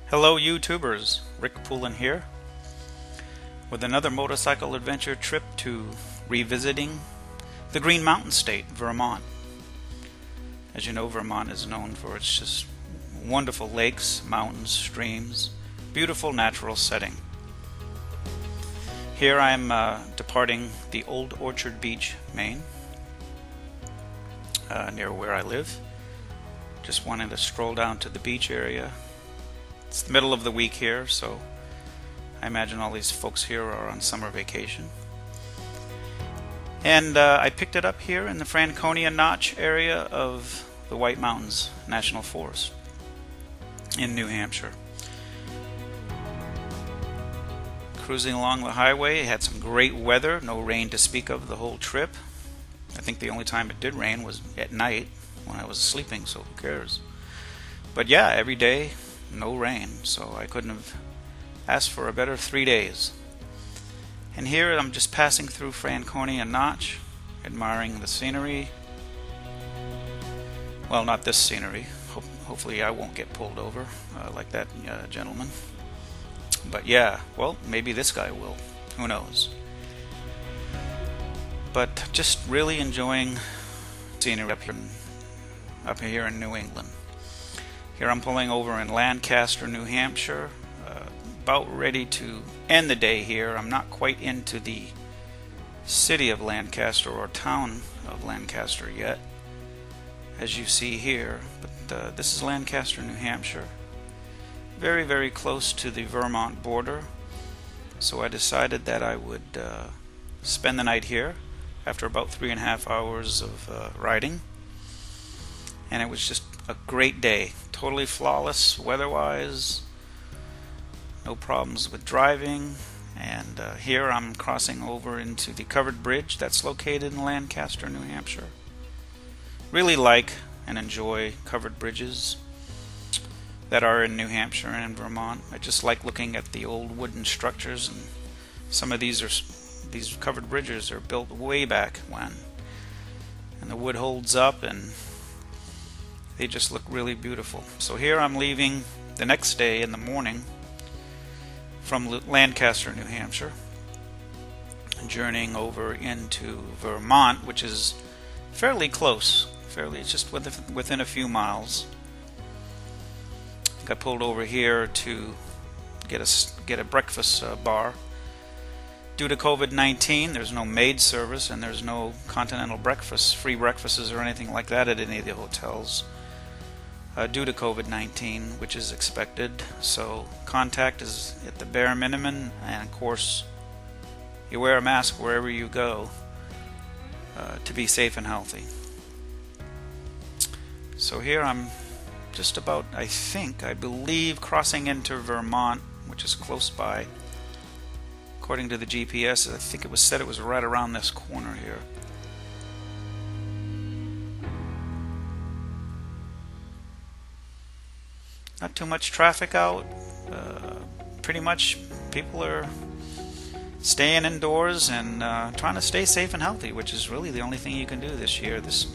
Hello YouTubers, Rick Poulin here with another motorcycle adventure trip to revisiting the Green Mountain State, Vermont. As you know, Vermont is known for its just wonderful lakes, mountains, streams, beautiful natural setting. Here I am departing the Old Orchard Beach, Maine, near where I live. Just wanted to stroll down to the beach area. It's the middle of the week here, so I imagine all these folks here are on summer vacation. And I picked it up here in the Franconia Notch area of the White Mountains National Forest in New Hampshire. Cruising along the highway, had some great weather, no rain to speak of the whole trip. I think the only time it did rain was at night when I was sleeping, so who cares? But yeah, every day no rain, so I couldn't have asked for a better 3 days. And here I'm just passing through Franconia Notch, admiring the scenery. Well, not this scenery. Hopefully I won't get pulled over like that gentleman. But yeah, well, maybe this guy will. Who knows? But just really enjoying scenery up here in New England. Here I'm pulling over in Lancaster, New Hampshire, about ready to end the day here. I'm not quite into the city of Lancaster or town of Lancaster yet, as you see here, but this is Lancaster, New Hampshire. Very, very close to the Vermont border, so I decided that I would spend the night here after about 3.5 hours of riding. And it was just a great day, totally flawless weather-wise, no problems with driving. And here I'm crossing over into the covered bridge that's located in Lancaster, New Hampshire. Really like and enjoy covered bridges that are in New Hampshire and in Vermont. I just like looking at the old wooden structures, and some of these covered bridges are built way back when, and the wood holds up and they just look really beautiful. So here I'm leaving the next day in the morning from Lancaster, New Hampshire, journeying over into Vermont, which is fairly close. It's just within a few miles. I think I pulled over here to get a breakfast bar. Due to COVID-19, there's no maid service and there's no continental breakfast, free breakfasts or anything like that at any of the hotels. Due to COVID-19, which is expected, so contact is at the bare minimum, and of course you wear a mask wherever you go to be safe and healthy. So here I'm just about, I believe, crossing into Vermont, which is close by. According to the GPS, I think it was said it was right around this corner here. Not too much traffic out. Pretty much people are staying indoors and trying to stay safe and healthy, which is really the only thing you can do this year. This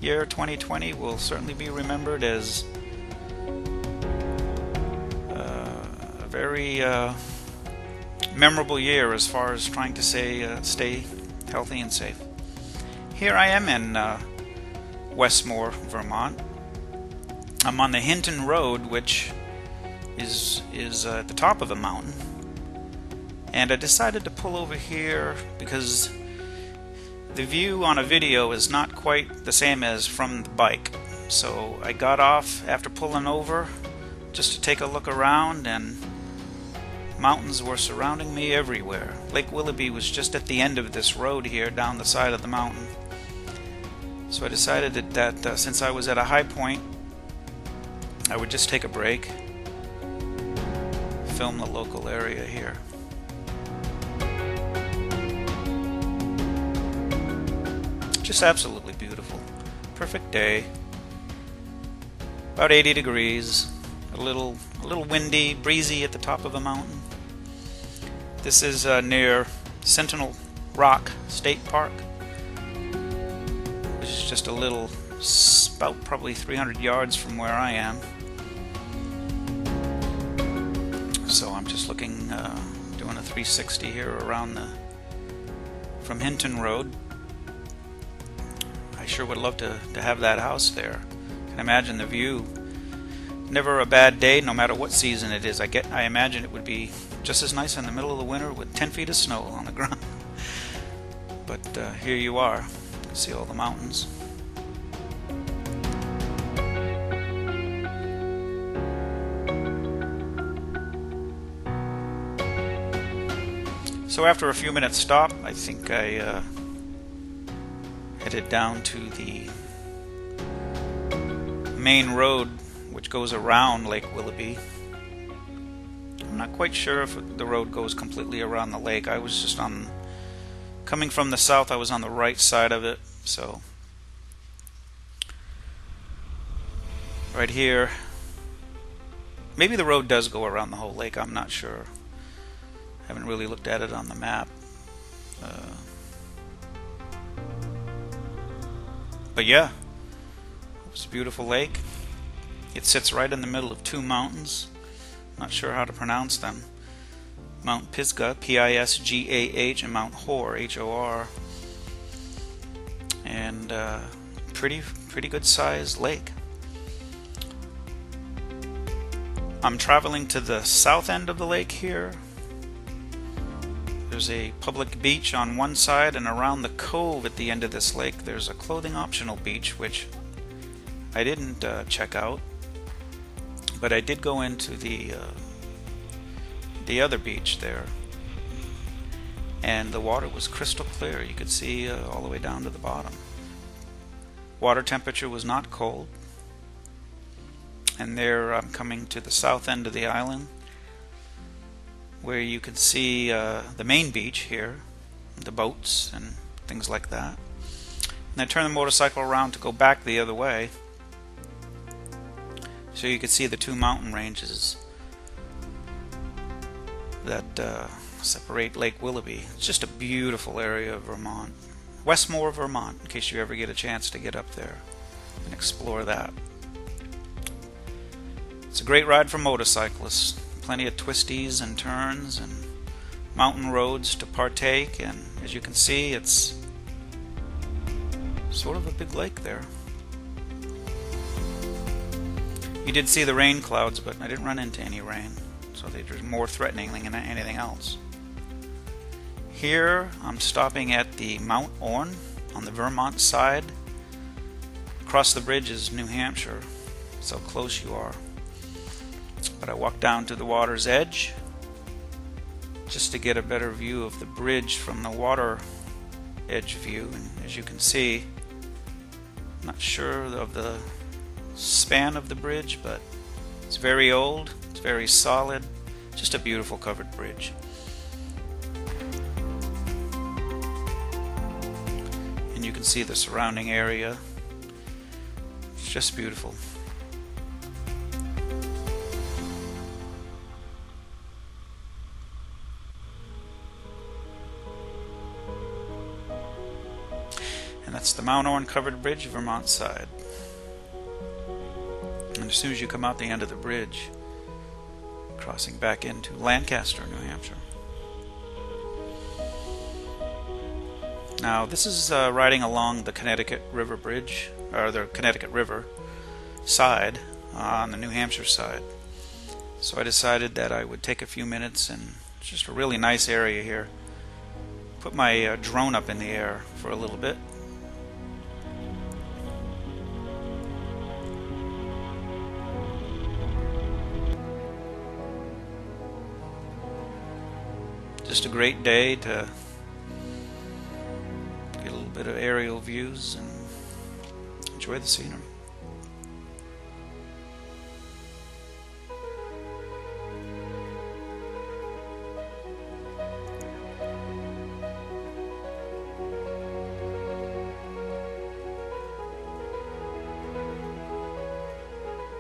year 2020 will certainly be remembered as a very memorable year as far as trying to stay healthy and safe. Here I am in Westmore, Vermont. I'm on the Hinton Road, which is at the top of the mountain, and I decided to pull over here because the view on a video is not quite the same as from the bike. So I got off after pulling over just to take a look around, and mountains were surrounding me everywhere. Lake Willoughby was just at the end of this road here down the side of the mountain. So I decided that since I was at a high point, I would just take a break, film the local area here. Just absolutely beautiful. Perfect day. About 80 degrees. A little windy, breezy at the top of the mountain. This is near Sentinel Rock State Park, which is just a little, about probably 300 yards from where I am. I'm just looking, doing a 360 here around from Hinton Road. I sure would love to have that house there. I can imagine the view. Never a bad day, no matter what season it is. I imagine it would be just as nice in the middle of the winter with 10 feet of snow on the ground. But here you are. You can see all the mountains. So after a few minutes stop, I think I headed down to the main road which goes around Lake Willoughby. I'm not quite sure if the road goes completely around the lake. I was just coming from the south, I was on the right side of it, so right here. Maybe the road does go around the whole lake, I'm not sure. I haven't really looked at it on the map. But yeah, it's a beautiful lake. It sits right in the middle of two mountains. Not sure how to pronounce them. Mount Pisgah, P-I-S-G-A-H, and Mount Hor, H-O-R. And pretty good sized lake. I'm traveling to the south end of the lake here. There's a public beach on one side, and around the cove at the end of this lake there's a clothing optional beach, which I didn't check out, but I did go into the other beach there, and the water was crystal clear. You could see all the way down to the bottom. Water temperature was not cold. And there I'm coming to the south end of the island, where you can see the main beach here, the boats and things like that. And I turn the motorcycle around to go back the other way, so you can see the two mountain ranges that separate Lake Willoughby. It's just a beautiful area of Vermont. Westmore, Vermont, in case you ever get a chance to get up there and explore that. It's a great ride for motorcyclists. Plenty of twisties and turns and mountain roads to partake, and as you can see, it's sort of a big lake there. You did see the rain clouds, but I didn't run into any rain, so they're more threatening than anything else. Here I'm stopping at the Mount Orne on the Vermont side. Across the bridge is New Hampshire. That's how close you are. But I walked down to the water's edge just to get a better view of the bridge from the water edge view. And as you can see, I'm not sure of the span of the bridge, but it's very old, it's very solid, just a beautiful covered bridge. And you can see the surrounding area. It's just beautiful. That's the Mount Orne covered bridge, Vermont side. And as soon as you come out the end of the bridge, crossing back into Lancaster, New Hampshire. Now this is riding along the Connecticut River bridge, or the Connecticut River side, on the New Hampshire side. So I decided that I would take a few minutes, and it's just a really nice area here. Put my drone up in the air for a little bit. Just a great day to get a little bit of aerial views and enjoy the scenery.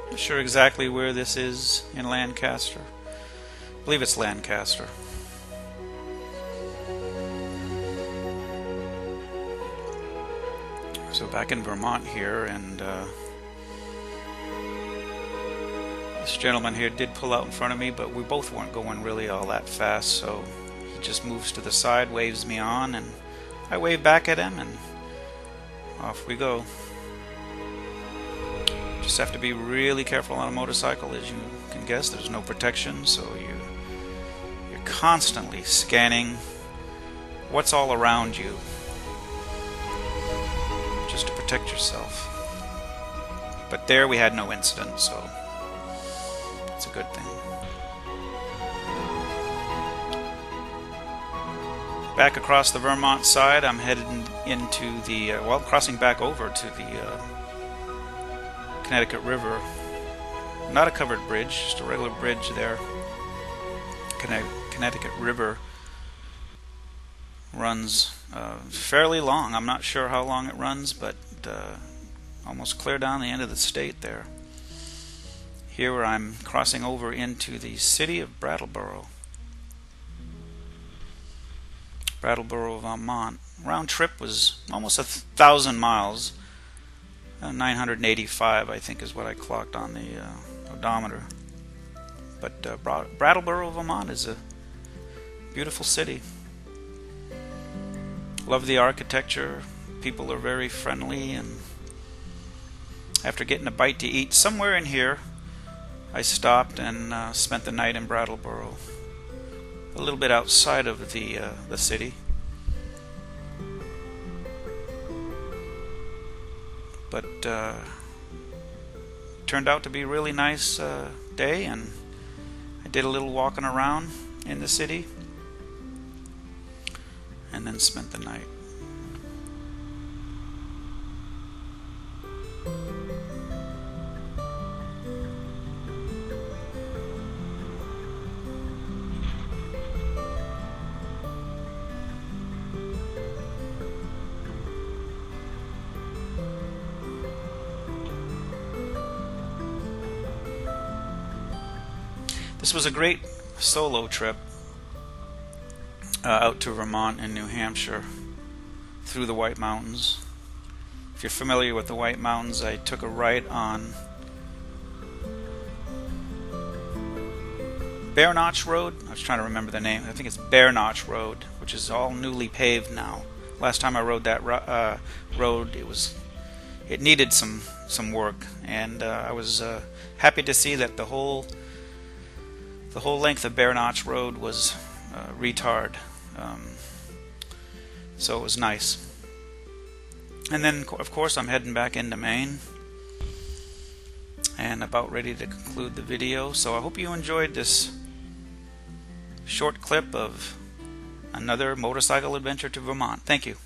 Not sure exactly where this is in Lancaster. I believe it's Lancaster. So back in Vermont here, and This gentleman here did pull out in front of me, but we both weren't going really all that fast, so he just moves to the side, waves me on, and I wave back at him, and off we go. Just have to be really careful on a motorcycle. As you can guess, there's no protection, so you're constantly scanning what's all around you just to protect yourself. But there we had no incident, so it's a good thing. Back across the Vermont side, I'm headed into the, crossing back over to the Connecticut River. Not a covered bridge, just a regular bridge there. Connecticut River runs fairly long. I'm not sure how long it runs, but almost clear down the end of the state there. Here I'm crossing over into the city of Brattleboro. Brattleboro, Vermont. Round trip was almost 1,000 miles. 985, I think, is what I clocked on the odometer. But Brattleboro, Vermont is a beautiful city. Love the architecture. People are very friendly, and after getting a bite to eat somewhere in here, I stopped and spent the night in Brattleboro, a little bit outside of the city. But turned out to be a really nice day, and I did a little walking around in the city and then spent the night. This was a great solo trip out to Vermont and New Hampshire through the White Mountains. If you're familiar with the White Mountains, I took a right on Bear Notch Road. I was trying to remember the name. I think it's Bear Notch Road, which is all newly paved now. Last time I rode that road, it needed some work, and I was happy to see that the whole length of Bear Notch Road was retarred, so it was nice. And then, of course, I'm heading back into Maine and about ready to conclude the video. So I hope you enjoyed this short clip of another motorcycle adventure to Vermont. Thank you.